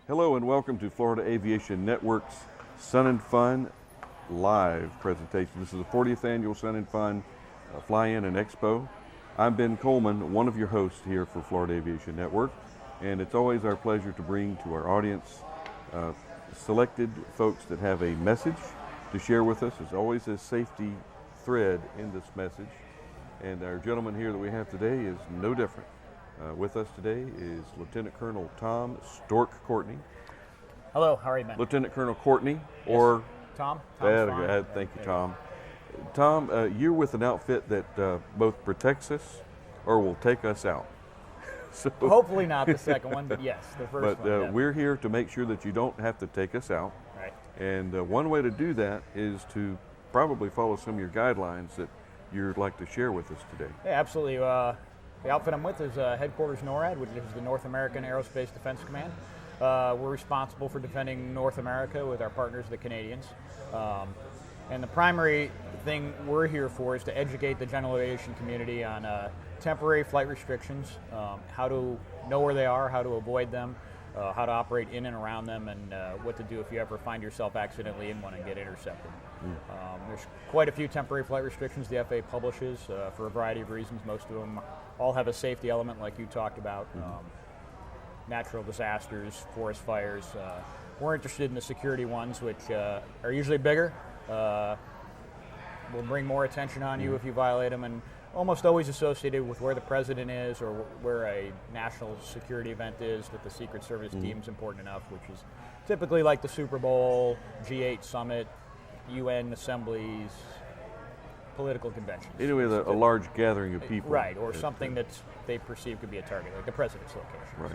Hello and welcome to Florida Aviation Network's Sun and Fun live presentation. This is the 40th annual Sun and Fun Fly-In and Expo. I'm Ben Coleman, one of your hosts here for Florida Aviation Network, and it's always our pleasure to bring to our audience selected folks that have a message to share with us. There's always a safety thread in this message, and our gentleman here that we have today is no different. With us today is Lt Col Tom Courtney. Hello, how are you, man? Lt Col Courtney, or yes. Tom? Thank you, Tom. Tom, you're with an outfit that both protects us or will take us out. So, hopefully not the second one, but yes, the first one. But we're here to make sure that you don't have to take us out. Right. And one way to do that is to probably follow some of your guidelines that you'd like to share with us today. Yeah, absolutely. The outfit I'm with is Headquarters NORAD, which is the North American Aerospace Defense Command. We're responsible for defending North America with our partners, the Canadians. And the primary thing we're here for is to educate the general aviation community on temporary flight restrictions, how to know where they are, how to avoid them, how to operate in and around them, and what to do if you ever find yourself accidentally in one and get intercepted. There's quite a few temporary flight restrictions the FAA publishes for a variety of reasons. Most of them all have a safety element like you talked about. Natural disasters, forest fires. We're interested in the security ones, which are usually bigger. Will bring more attention on you if you violate them, and almost always associated with where the president is or where a national security event is that the Secret Service deems important enough, which is typically like the Super Bowl, G8 summit, UN assemblies, political conventions. Anyway, a large gathering of people. Right, or something that they perceive could be a target, like the president's location. Right.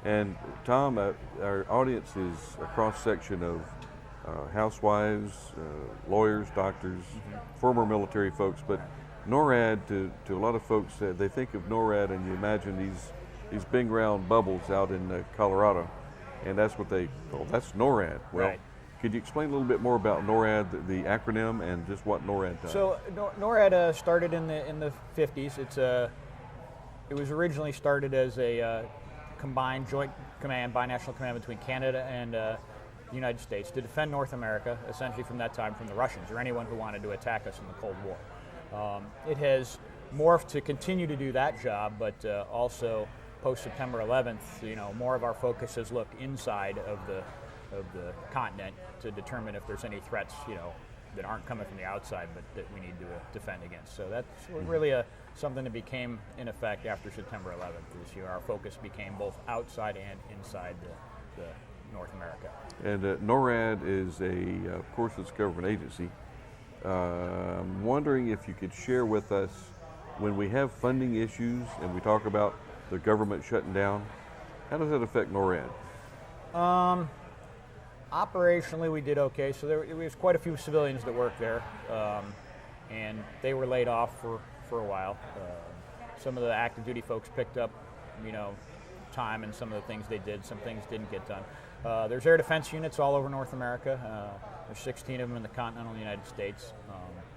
And Tom, our audience is a cross-section of housewives, lawyers, doctors, former military folks, but NORAD, to a lot of folks, they think of NORAD and you imagine these big round bubbles out in Colorado, and that's what that's NORAD. Well, right. Could you explain a little bit more about NORAD, the acronym, and just what NORAD does? So NORAD started in the 50s. It was originally started as a combined joint command, binational command between Canada and the United States to defend North America, essentially from that time from the Russians or anyone who wanted to attack us in the Cold War. It has morphed to continue to do that job, but also post September 11th, more of our focus has looked inside of the continent to determine if there's any threats, that aren't coming from the outside, but that we need to defend against. So that's really something that became in effect after September 11th this year. Our focus became both outside and inside the North America. And NORAD is of course, it's a government agency. I'm wondering if you could share with us, when we have funding issues and we talk about the government shutting down, how does that affect NORAD? Operationally, we did okay. So there was quite a few civilians that worked there, and they were laid off for a while. Some of the active duty folks picked up, time and some of the things they did. Some things didn't get done. There's air defense units all over North America. There's 16 of them in the continental United States.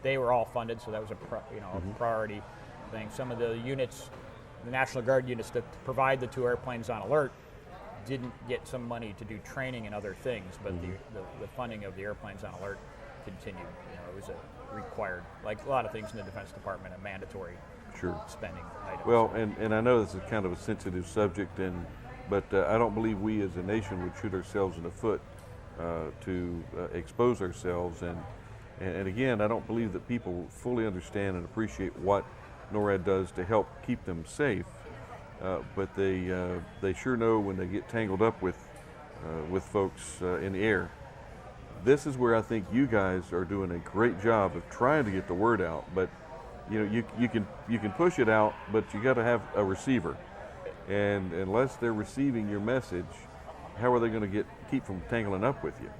They were all funded, so that was a priority thing. Some of the units, the National Guard units that provide the two airplanes on alert, didn't get some money to do training and other things, but the funding of the airplanes on alert continued. It was a required, like a lot of things in the Defense Department, a mandatory spending item. Well, and I know this is kind of a sensitive subject, but I don't believe we as a nation would shoot ourselves in the foot to expose ourselves. And again, I don't believe that people fully understand and appreciate what NORAD does to help keep them safe. But they sure know when they get tangled up with folks in the air. This is where I think you guys are doing a great job of trying to get the word out. But you can push it out, but you got to have a receiver. and unless they're receiving your message, how are they going to keep from tangling up with you?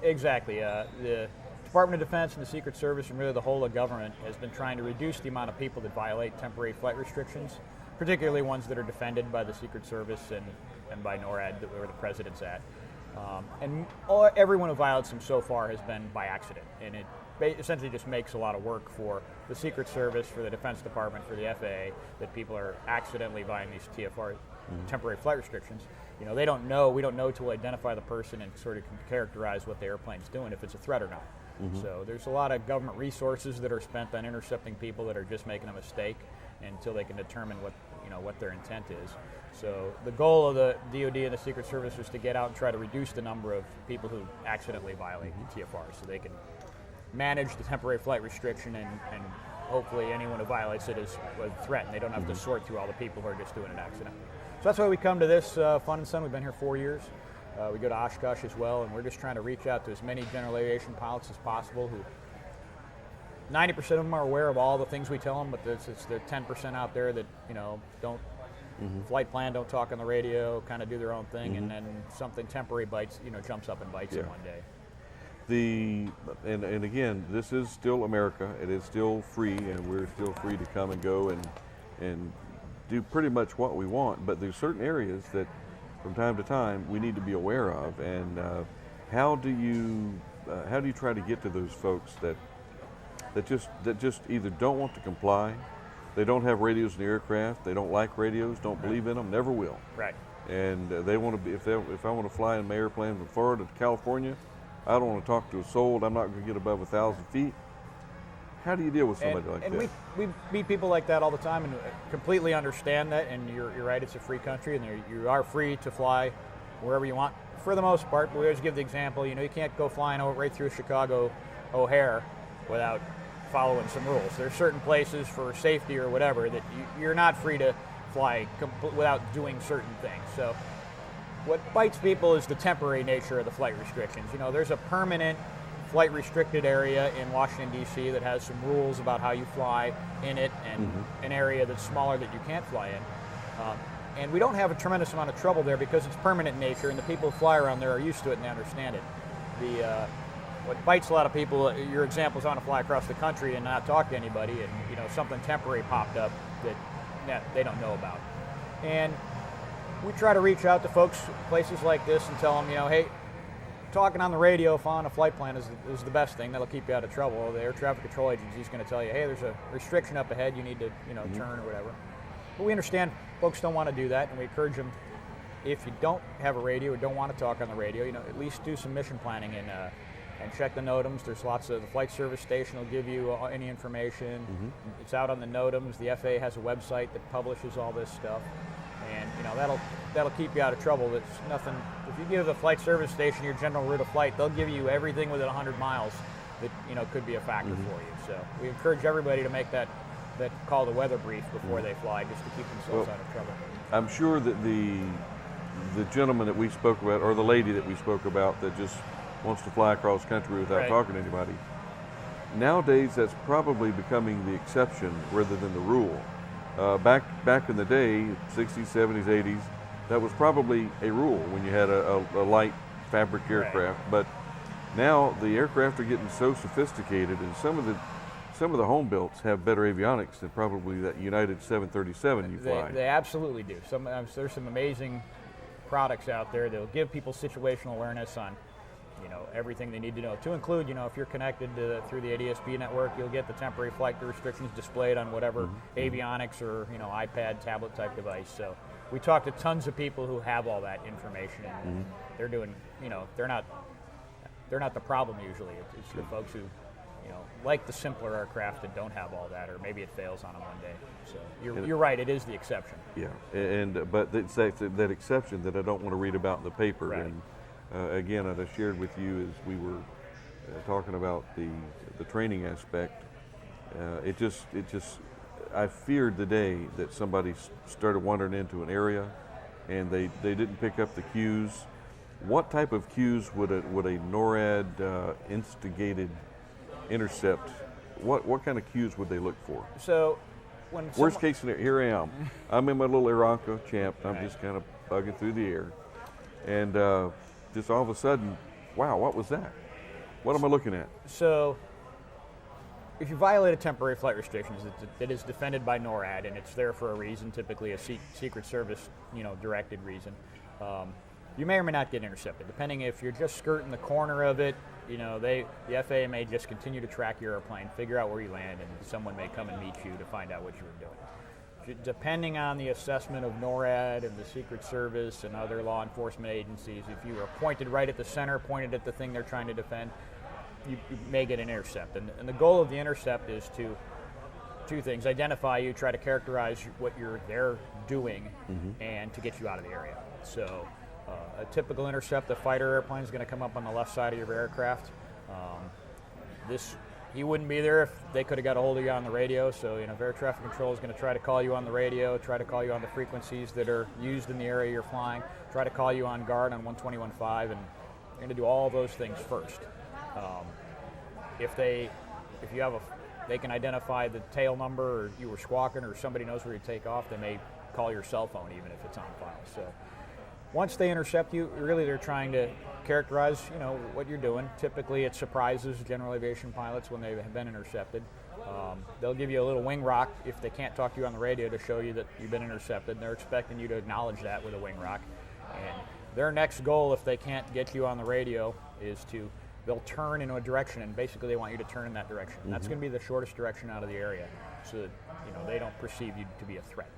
Exactly. The Department of Defense and the Secret Service and really the whole of government has been trying to reduce the amount of people that violate temporary flight restrictions, particularly ones that are defended by the Secret Service and by NORAD, where the president's at. Everyone who violates them so far has been by accident, and it essentially just makes a lot of work for the Secret Service, for the Defense Department, for the FAA, that people are accidentally violating these TFR, temporary flight restrictions. You know, we don't know to identify the person and sort of characterize what the airplane's doing, if it's a threat or not. So there's a lot of government resources that are spent on intercepting people that are just making a mistake until they can determine what their intent is. So the goal of the DoD and the Secret Service is to get out and try to reduce the number of people who accidentally violate TFR, so they can manage the temporary flight restriction and hopefully anyone who violates it is a threat, and they don't have to sort through all the people who are just doing it accidentally. So that's why we come to this Fun and Sun. We've been here 4 years. We go to Oshkosh as well, and we're just trying to reach out to as many general aviation pilots as possible who 90% of them are aware of all the things we tell them, but it's the 10% out there that don't flight plan, don't talk on the radio, kind of do their own thing, and then something temporary bites, jumps up and bites them one day. And again, this is still America. It is still free, and we're still free to come and go and do pretty much what we want. But there's certain areas that, from time to time, we need to be aware of. And how do you try to get to those folks that just either don't want to comply, they don't have radios in the aircraft, they don't like radios, don't believe in them, never will. Right. And they want to be. If I want to fly in my airplane from Florida to California, I don't want to talk to a soul. I'm not going to get above 1,000 feet. How do you deal with somebody like that? And we meet people like that all the time, and completely understand that. And you're right; it's a free country, and you are free to fly wherever you want for the most part. But we always give the example. You can't go flying right through Chicago O'Hare without following some rules. There's certain places for safety or whatever that you're not free to fly without doing certain things. So what bites people is the temporary nature of the flight restrictions. There's a permanent flight restricted area in Washington, D.C. that has some rules about how you fly in it, and an area that's smaller that you can't fly in. And we don't have a tremendous amount of trouble there because it's permanent in nature, and the people who fly around there are used to it and they understand it. What bites a lot of people, your example is on to fly across the country and not talk to anybody, and something temporary popped up that they don't know about. And we try to reach out to folks, places like this, and tell them, hey, talking on the radio, following a flight plan is the best thing. That'll keep you out of trouble. The air traffic control agency is going to tell you, hey, there's a restriction up ahead. You need to, turn or whatever. But we understand folks don't want to do that, and we encourage them, if you don't have a radio or don't want to talk on the radio, at least do some mission planning and check the NOTAMs. There's lots of the flight service station will give you any information. It's out on the NOTAMs. The FAA has a website that publishes all this stuff, and that'll keep you out of trouble. It's nothing. If you give the flight service station your general route of flight, they'll give you everything within 100 miles that could be a factor for you. So we encourage everybody to make that call the weather brief before they fly, just to keep themselves out of trouble. I'm sure that the gentleman that we spoke about, or the lady that we spoke about, that just wants to fly across country without talking to anybody, nowadays that's probably becoming the exception rather than the rule. Back in the day, 60s, 70s, 80s, that was probably a rule when you had a light fabric aircraft. But now the aircraft are getting so sophisticated, and some of the home builts have better avionics than probably that United 737 you fly. They absolutely do. There's some amazing products out there that'll give people situational awareness on everything they need to know, to include, if you're connected through the ADSB network, you'll get the temporary flight restrictions displayed on whatever avionics or iPad, tablet type device. So we talk to tons of people who have all that information, and they're doing, they're not the problem usually. It's the folks who like the simpler aircraft that don't have all that, or maybe it fails on them one day. So you're right, it is the exception. Yeah, but it's that exception that I don't want to read about in the paper. Right. And again, as I shared with you as we were talking about the training aspect, it just I feared the day that somebody started wandering into an area and they didn't pick up the cues. What type of cues would a NORAD instigated intercept? What kind of cues would they look for? So Worst case scenario, here I am. I'm in my little Aeronco Champ. I'm Right. just kind of bugging through the air. And just all of a sudden, wow, what was that? What am I looking at? So, if you violate a temporary flight restrictions, it is defended by NORAD, and it's there for a reason, typically a Secret Service, directed reason. You may or may not get intercepted, depending if you're just skirting the corner of it. The FAA may just continue to track your airplane, figure out where you land, and someone may come and meet you to find out what you were doing. Depending on the assessment of NORAD and the Secret Service and other law enforcement agencies, if you are pointed right at the center, pointed at the thing they're trying to defend, you may get an intercept. And the goal of the intercept is to two things: identify you, try to characterize what you're there doing, and to get you out of the area. So a typical intercept, a fighter airplane is going to come up on the left side of your aircraft. He wouldn't be there if they could have got a hold of you on the radio. So, air traffic control is going to try to call you on the radio, try to call you on the frequencies that are used in the area you're flying, try to call you on guard on 121.5, and you're going to do all those things first. They can identify the tail number, or you were squawking, or somebody knows where you take off, they may call your cell phone even if it's on file. So once they intercept you, really they're trying to characterize, what you're doing. Typically it surprises general aviation pilots when they have been intercepted. They'll give you a little wing rock if they can't talk to you on the radio to show you that you've been intercepted. They're expecting you to acknowledge that with a wing rock. And their next goal, if they can't get you on the radio, is they'll turn in a direction, and basically they want you to turn in that direction. And that's going to be the shortest direction out of the area, so that they don't perceive you to be a threat.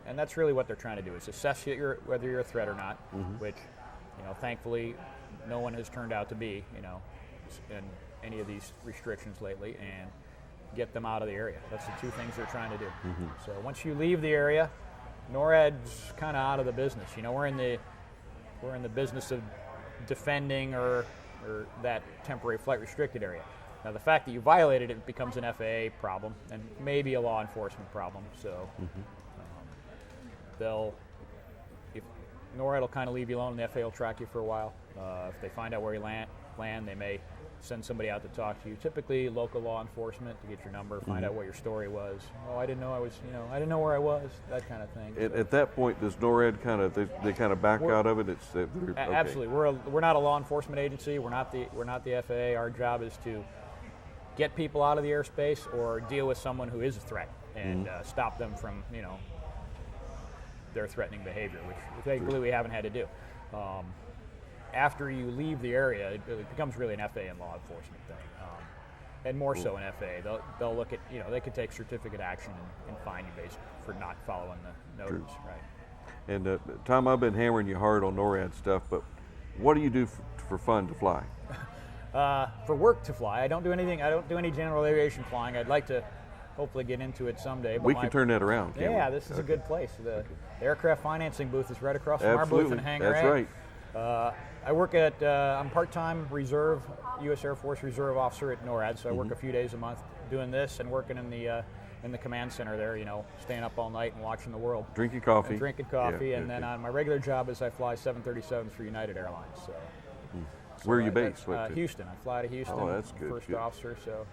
And that's really what they're trying to do, is assess whether you're a threat or not, which, thankfully, no one has turned out to be, in any of these restrictions lately, and get them out of the area. That's the two things they're trying to do. So once you leave the area, NORAD's kind of out of the business. We're in the business of defending or that temporary flight restricted area. Now, the fact that you violated it becomes an FAA problem and maybe a law enforcement problem. So NORAD will kind of leave you alone, and the FAA will track you for a while. If they find out where you land, they may send somebody out to talk to you. Typically, local law enforcement to get your number, find out what your story was. Oh, I didn't know I didn't know where I was. That kind of thing. At that point, does NORAD they kind of back out of it? Okay. Absolutely. We're not a law enforcement agency. We're not the FAA. Our job is to get people out of the airspace or deal with someone who is a threat and stop them from their threatening behavior, which thankfully we haven't had to do. After you leave the area, it becomes really an FAA and law enforcement thing, and more so an FAA. They'll look at, they could take certificate action and fine you based for not following the notice, right? And Tom, I've been hammering you hard on NORAD stuff, but what do you do for fun to fly? For work to fly, I don't do anything. I don't do any general aviation flying. I'd like to hopefully get into it someday. But we can turn that around, can't we? Yeah, this is a good place. The aircraft financing booth is right across from Absolutely. our booth in Hangar That's A. right. I work I'm part-time reserve, U.S. Air Force Reserve officer at NORAD, so I work a few days a month doing this and working in the command center there, staying up all night and watching the world. Drinking coffee. And then on my regular job is I fly 737s for United Airlines. So. Where are you based? Houston. I fly to Houston. Oh, that's good. First officer, so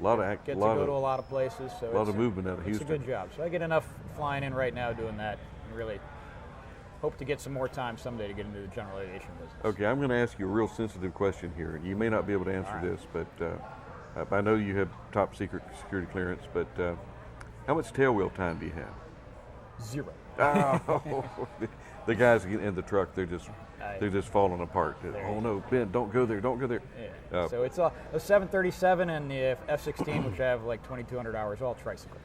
get to go to a lot of places. So a lot of movement out of Houston. It's a good job. So I get enough flying in right now doing that, and really hope to get some more time someday to get into the general aviation business. Okay, I'm going to ask you a real sensitive question here. You may not be able to answer this, but I know you have top secret security clearance, but how much tailwheel time do you have? 0. Oh, the guys in the truck, they're just falling apart. Oh no, Ben, don't go there, don't go there. Yeah. So it's a 737 and the F-16, which I have like 2,200 hours, all tricycle.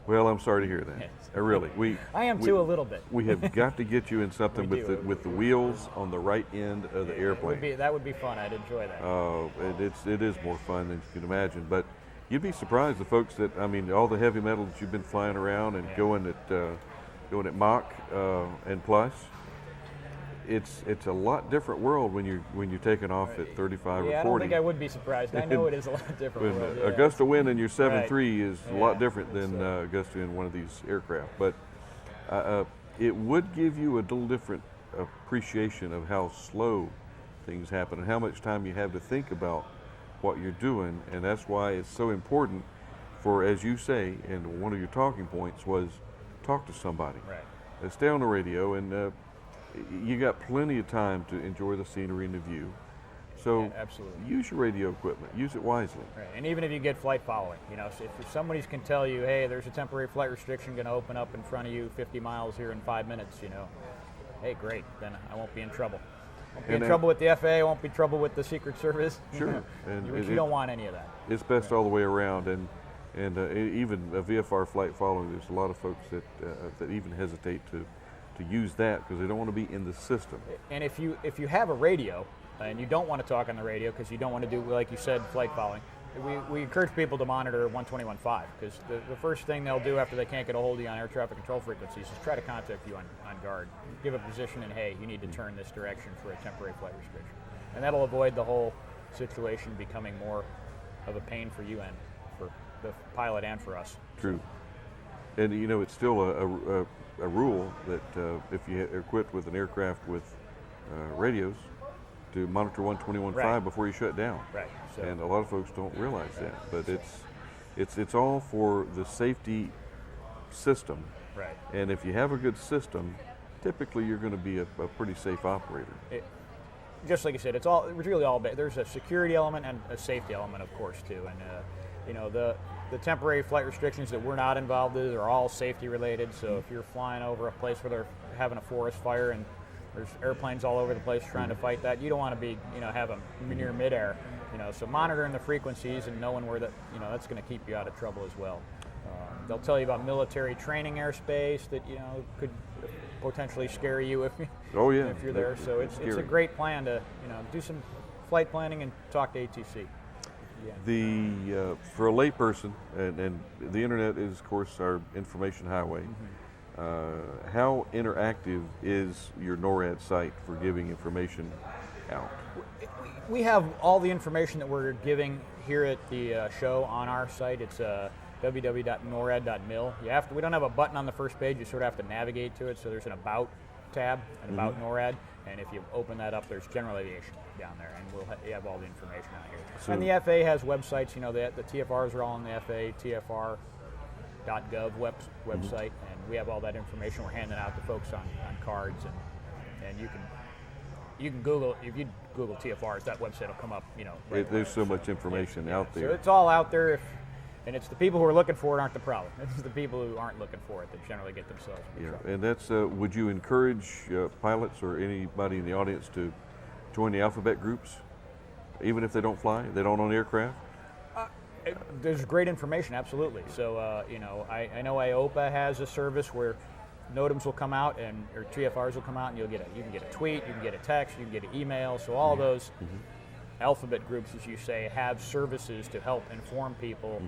Well, I'm sorry to hear that. Really, I am too a little bit. We have got to get you in something with the wheels on the right end of the airplane. That would be fun. I'd enjoy that. Oh, it is more fun than you can imagine. But you'd be surprised the folks that all the heavy metal that you've been flying around and going at Mach and plus. It's a lot different world when you're taking off at 35 or 40. I don't think I would be surprised. I know it is a lot different world. Augusta wind in your 7.3 is a lot different than Augusta in one of these aircraft, but it would give you a little different appreciation of how slow things happen and how much time you have to think about what you're doing, and that's why it's so important for, as you say, and one of your talking points was talk to somebody. Right. Stay on the radio, and you got plenty of time to enjoy the scenery and the view. So Yeah, absolutely. use your radio equipment, use it wisely. Right. And even if you get flight following, so if somebody can tell you, hey, there's a temporary flight restriction going to open up in front of you 50 miles here in 5 minutes, hey, great, then I won't be in trouble. Won't be in trouble with the FAA, won't be in trouble with the Secret Service. Sure. And you don't want any of that. It's best all the way around, and even a VFR flight following, there's a lot of folks that even hesitate to use that because they don't want to be in the system. And if you have a radio and you don't want to talk on the radio because you don't want to do, like you said, flight following, we encourage people to monitor 121.5 because the first thing they'll do after they can't get a hold of you on air traffic control frequencies is try to contact you on guard, give a position, and hey, you need to turn this direction for a temporary flight restriction. And that'll avoid the whole situation becoming more of a pain for you and for the pilot and for us. True. And it's still a rule that if you are equipped with an aircraft with radios, to monitor 121.5 Right. before you shut down. Right. So, And a lot of folks don't realize that, but it's all for the safety system. right. And if you have a good system, typically you're going to be a pretty safe operator. Just like I said, it's really all. There's a security element and a safety element, of course, too. And the temporary flight restrictions that we're not involved in are all safety related. So if you're flying over a place where they're having a forest fire and there's airplanes all over the place trying to fight that, you don't want to be, have them near midair. So monitoring the frequencies and knowing where that's going to keep you out of trouble as well. They'll tell you about military training airspace that could potentially scare you if Oh yeah, if you're there. So it's a great plan to do some flight planning and talk to ATC. Yeah. For a layperson, and the internet is of course our information highway. How interactive is your NORAD site for giving information out? We have all the information that we're giving here at the show on our site. It's www.norad.mil. We don't have a button on the first page. You sort of have to navigate to it. So there's an About tab, and About NORAD. And if you open that up, there's General Aviation down there, and you have all the information out here. So, and the FAA has websites. The TFRs are all on the FAA TFR.gov website, and we have all that information. We're handing out to folks on cards, and you can Google, if you Google TFRs, that website will come up. Right there's so much information out there. So it's all out there. And it's the people who are looking for it aren't the problem. It's the people who aren't looking for it that generally get themselves in trouble. And that's, would you encourage pilots or anybody in the audience to join the alphabet groups, even if they don't fly, they don't own aircraft? There's great information, absolutely. So, I know IOPA has a service where NOTAMs will come out or TFRs will come out, and you can get a tweet, you can get a text, you can get an email. So all those alphabet groups, as you say, have services to help inform people,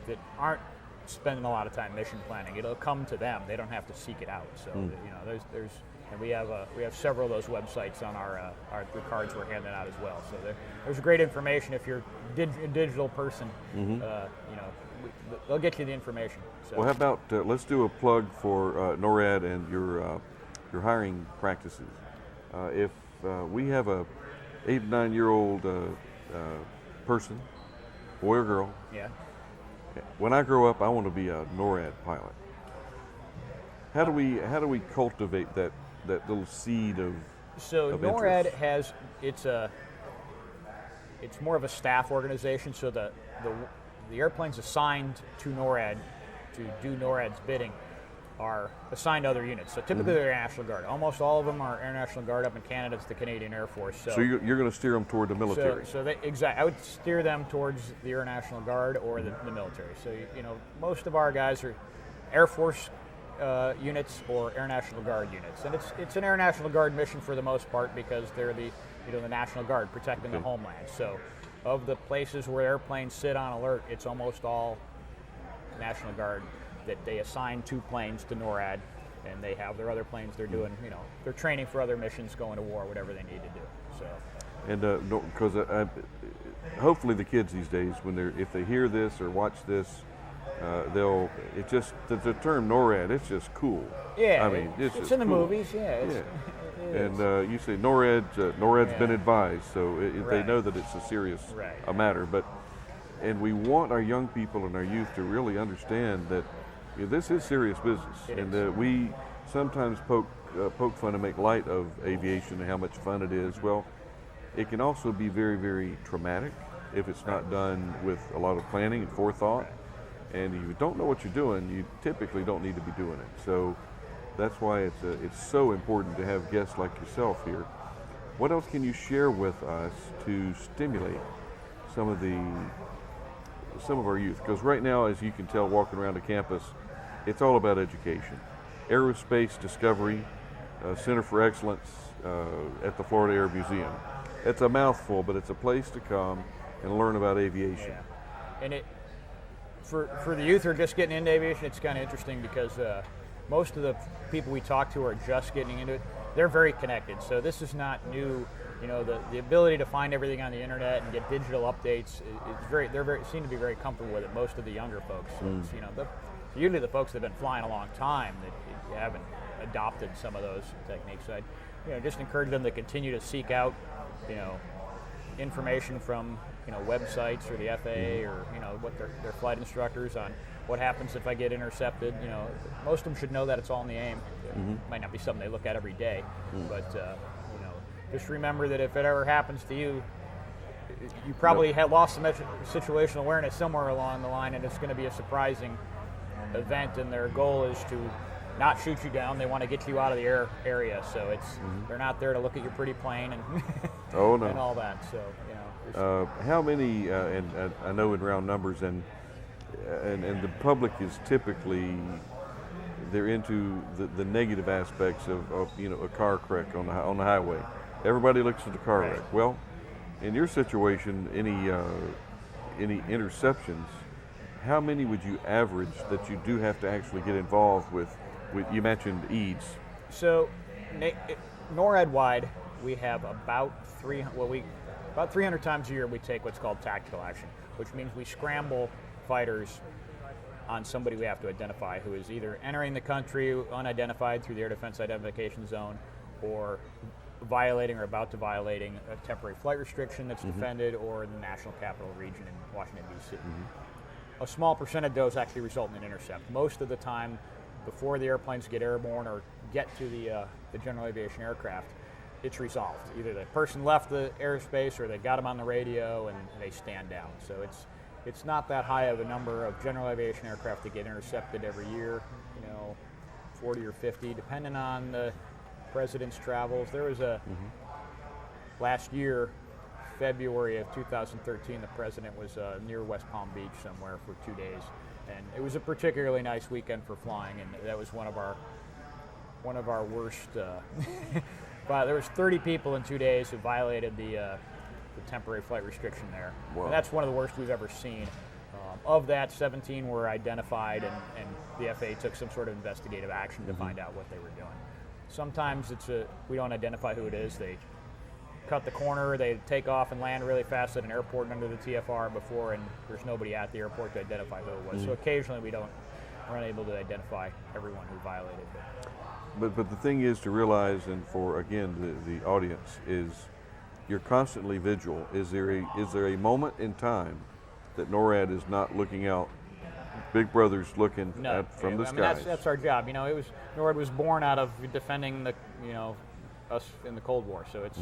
that aren't spending a lot of time mission planning. It'll come to them; they don't have to seek it out. So, and we have several of those websites on our the cards we're handing out as well. So there's great information if you're a digital person. They'll get you the information. So. Well, how about let's do a plug for NORAD and your hiring practices. If we have a 8 or 9 year old person, boy or girl. Yeah. When I grow up, I want to be a NORAD pilot. How do we cultivate that little seed of? So NORAD has it's more of a staff organization. So the airplanes assigned to NORAD to do NORAD's bidding are assigned to other units. So typically they're Air National Guard. Almost all of them are Air National Guard. Up in Canada, it's the Canadian Air Force. So you're going to steer them toward the military. I would steer them towards the Air National Guard or the military. So most of our guys are Air Force units or Air National Guard units, and it's an Air National Guard mission for the most part because they're the National Guard protecting the homeland. So of the places where airplanes sit on alert, it's almost all National Guard that they assign 2 planes to NORAD, and they have their other planes they're doing, they're training for other missions, going to war, whatever they need to do. So, and because hopefully the kids these days, if they hear this or watch this, the term NORAD, it's just cool. Yeah, I mean, it's in the cool. movies. Yeah. And you say NORAD's been advised, so they Right. know that it's a serious Right. a matter. But and we want our young people and our youth to really understand that this is serious business, and that we sometimes poke fun and make light of aviation and how much fun it is. Well, it can also be very, very traumatic if it's not done with a lot of planning and forethought. And if you don't know what you're doing, you typically don't need to be doing it. So that's why it's so important to have guests like yourself here. What else can you share with us to stimulate some of our youth? Because right now, as you can tell walking around the campus, it's all about education. Aerospace Discovery Center for Excellence at the Florida Air Museum. It's a mouthful, but it's a place to come and learn about aviation. Yeah. And for the youth who are just getting into aviation, it's kind of interesting because most of the people we talk to are just getting into it. They're very connected, so this is not new. You know, the ability to find everything on the internet and get digital updates is seem to be very comfortable with it. Most of the younger folks, so it's, you know, usually the folks that have been flying a long time that haven't adopted some of those techniques. So I just encourage them to continue to seek out, you know, information from, you know, websites or the FAA or, you know, what their flight instructors on what happens if I get intercepted. You know, most of them should know that it's all in the aim. It might not be something they look at every day, but you know, just remember that if it ever happens to you, you probably had lost some situational awareness somewhere along the line, and it's going to be a surprising event. And their goal is to not shoot you down. They want to get you out of the area. So it's they're not there to look at your pretty plane and and all that. So you know. How many? And I know in round numbers, and the public is typically they're into the negative aspects of you know, a car wreck on the highway. Everybody looks at the car wreck. Well, in your situation, any interceptions? How many would you average that you do have to actually get involved with? You mentioned EADS. So, NORAD wide, we have about 300 times a year we take what's called tactical action, which means we scramble fighters on somebody we have to identify who is either entering the country unidentified through the Air Defense Identification Zone, or violating or about to violating a temporary flight restriction that's defended, or the National Capital Region in Washington, D.C. A small percent of those actually result in an intercept. Most of the time, before the airplanes get airborne or get to the general aviation aircraft, it's resolved. Either the person left the airspace or they got them on the radio and they stand down. So it's not that high of a number of general aviation aircraft that get intercepted every year, you know, 40 or 50, depending on the president's travels. There was last year, February of 2013, the president was near West Palm Beach somewhere for 2 days, and it was a particularly nice weekend for flying, and that was one of our worst. There was 30 people in 2 days who violated the temporary flight restriction there. Wow. And that's one of the worst we've ever seen. Of that, 17 were identified, and the FAA took some sort of investigative action to find out what they were doing. Sometimes we don't identify who it is. They cut the corner, they take off and land really fast at an airport under the TFR before, and there's nobody at the airport to identify who it was. So occasionally we're unable to identify everyone who violated it. But the thing is to realize, and for again the audience, is you're constantly vigilant. Is there a moment in time that NORAD is not looking out? Big Brother's looking from the skies. That's our job. You know, NORAD was born out of defending us in the Cold War. So it's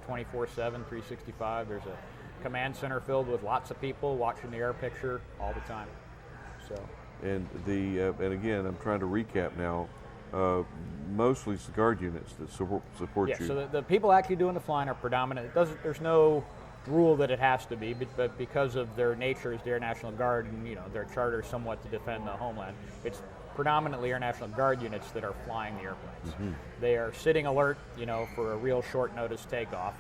24/7, 365. There's a command center filled with lots of people watching the air picture all the time. So. And again, I'm trying to recap now. Mostly it's the guard units that support you. Yeah, so the people actually doing the flying are predominant. There's no rule that it has to be, but because of their nature as the Air National Guard and, you know, their charter somewhat to defend the homeland, it's predominantly Air National Guard units that are flying the airplanes. They are sitting alert, you know, for a real short notice takeoff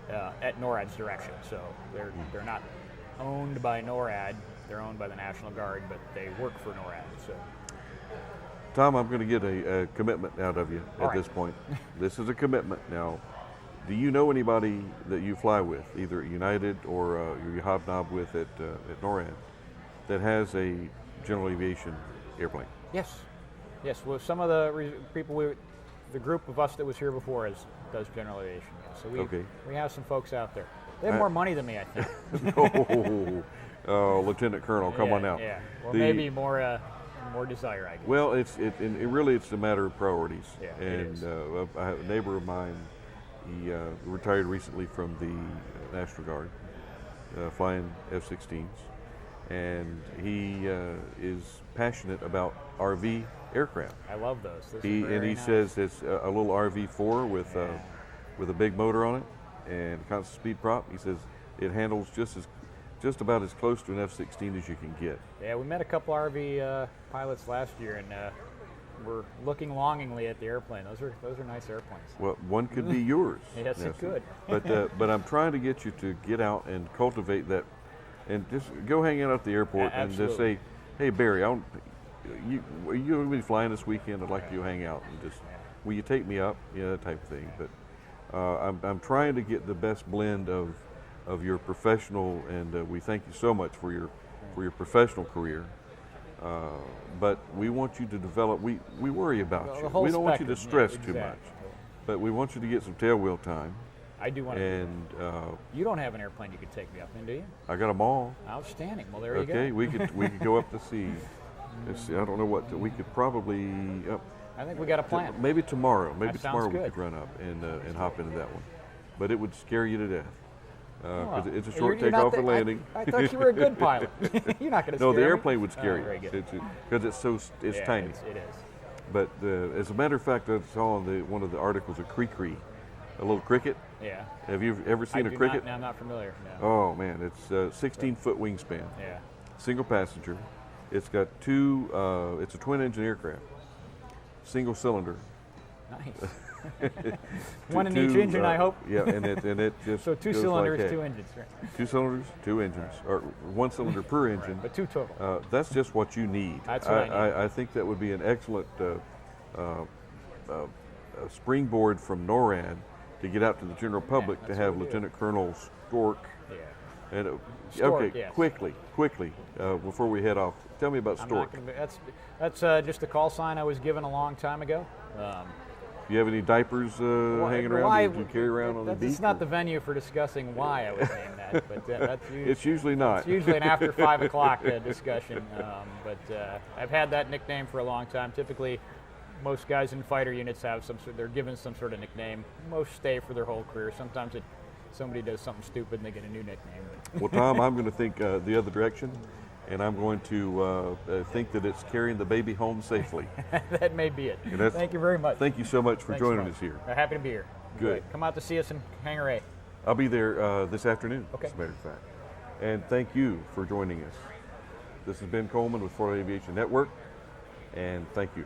at NORAD's direction. So they're not owned by NORAD, they're owned by the National Guard, but they work for NORAD. So. Tom, I'm going to get a commitment out of you at this point. This is a commitment. Now, do you know anybody that you fly with, either at United or you hobnob with at NORAD, that has a general aviation airplane? Yes. Well, some of the people, the group of us that was here before does general aviation. So we have some folks out there. They have more money than me, I think. No. Oh, Lieutenant Colonel, come on now. Yeah, or The- maybe more desire, I guess. Well, it really it's a matter of priorities. Yeah, it and is. I have a neighbor of mine. He retired recently from the National Guard, flying F-16s, and he is passionate about RV aircraft. I love those. Those are He very nice. says it's a little RV-4 with Yeah. with a big motor on it and constant speed prop. He says it handles just about as close to an F-16 as you can get. Yeah, we met a couple RV pilots last year, and we're looking longingly at the airplane. Those are nice airplanes. Well, one could be yours. Yes, it could. But I'm trying to get you to get out and cultivate that, and just go hang out at the airport and just Absolutely. say, "Hey Barry, you're going to be flying this weekend. I'd like you to hang out and just will you take me up? Yeah, that type of thing." But I'm trying to get the best blend of your professional, and we thank you so much for your professional career. But we want you to develop. We worry about The you. whole We don't want you to spectrum, stress yeah, too much. exactly. But we want you to get some tailwheel time. I do want to. And You don't have an airplane you could take me up in, do you? I got them all. Outstanding. Well, there you Okay, go. we could go up to see. Let's see, I don't know what we could probably I think we got a plan. maybe tomorrow. Maybe That sounds tomorrow we good. could run up and hop into that one. But it would scare you to death because Well, it's a you're- short you're not takeoff the- and landing. I thought you were a good pilot. You're not going to No, scare the me. airplane would scare Oh, very you good. because it's Yeah, tiny. It is. But as a matter of fact, I saw on one of the articles a cree, a little cricket. Yeah. Have you ever seen I a do cricket? Not, no, I'm not familiar. No. Oh man, it's 16-foot wingspan, Yeah. single passenger. It's got two. It's a twin engine aircraft, single cylinder. Nice. One in each engine, I hope. Yeah, and it just So two goes cylinders, like, hey, two engines, right? two cylinders, two engines, or one cylinder per engine. But two total. That's just what you need. That's what I need. I think that would be an excellent springboard from NORAD to get out to the general public to that's have what we do. Lieutenant Colonel Stork. Yeah. And Stork, okay, yes. quickly, before we head off, tell me about I'm Stork. not gonna be, that's just a call sign I was given a long time ago. Do you have any diapers hanging around? Why- Do you carry around on the beach? It's not the venue for discussing why I was named that, but that's usually, It's usually not. it's usually an after 5 o'clock discussion. But I've had that nickname for a long time. Typically, most guys in fighter units have they're given some sort of nickname. Most stay for their whole career. Sometimes somebody does something stupid and they get a new nickname. Well, Tom, I'm going to think the other direction, and I'm going to think that it's carrying the baby home safely. That may be it. And that's- Thank you very much. Thank you so much for Thanks so joining much. us here. Happy to be here. Good. Come out to see us in Hangar A. I'll be there this afternoon, Okay. as a matter of fact. And thank you for joining us. This has Ben Coleman with Florida Aviation Network, and thank you.